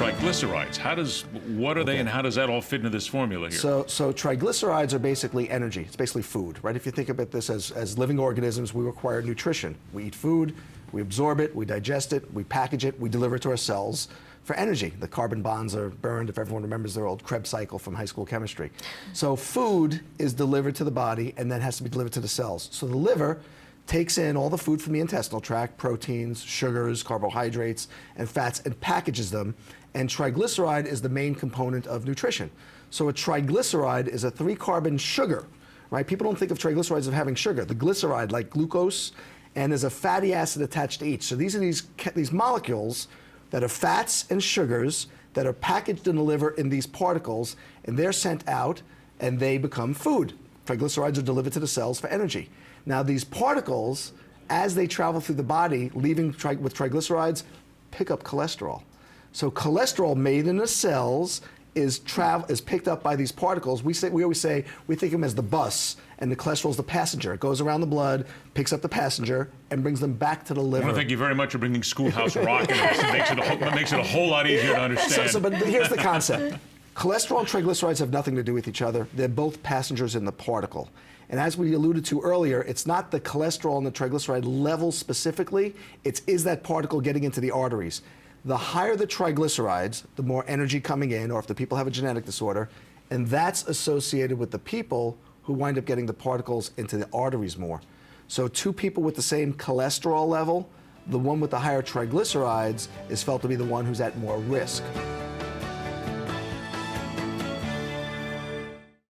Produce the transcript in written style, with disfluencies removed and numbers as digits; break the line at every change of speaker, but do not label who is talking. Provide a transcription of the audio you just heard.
triglycerides. What are they, and how does that all fit into this formula here?
So triglycerides are basically energy. It's basically food, right? If you think about this as living organisms, we require nutrition. We eat food, we absorb it, we digest it, we package it, we deliver it to our cells for energy. The carbon bonds are burned, if everyone remembers their old Krebs cycle from high school chemistry. So food is delivered to the body and then has to be delivered to the cells. So the liver takes in all the food from the intestinal tract, proteins, sugars, carbohydrates, and fats, and packages them. And triglyceride is the main component of nutrition. So a triglyceride is a 3-carbon sugar, right? People don't think of triglycerides as having sugar. The glyceride, like glucose, and there's a fatty acid attached to each. So these are these molecules that are fats and sugars that are packaged in the liver in these particles, and they're sent out, and they become food. Triglycerides are delivered to the cells for energy. Now, these particles, as they travel through the body, leaving with triglycerides, pick up cholesterol. So cholesterol made in the cells is picked up by these particles. We always say we think of them as the bus, and the cholesterol is the passenger. It goes around the blood, picks up the passenger, and brings them back to the liver.
I want to thank you very much for bringing Schoolhouse Rock into this. It makes it a whole lot easier to understand.
But here's the concept. Cholesterol and triglycerides have nothing to do with each other. They're both passengers in the particle. And as we alluded to earlier, it's not the cholesterol and the triglyceride level specifically, is that particle getting into the arteries. The higher the triglycerides, the more energy coming in, or if the people have a genetic disorder, and that's associated with the people who wind up getting the particles into the arteries more. So 2 people with the same cholesterol level, the one with the higher triglycerides is felt to be the one who's at more risk.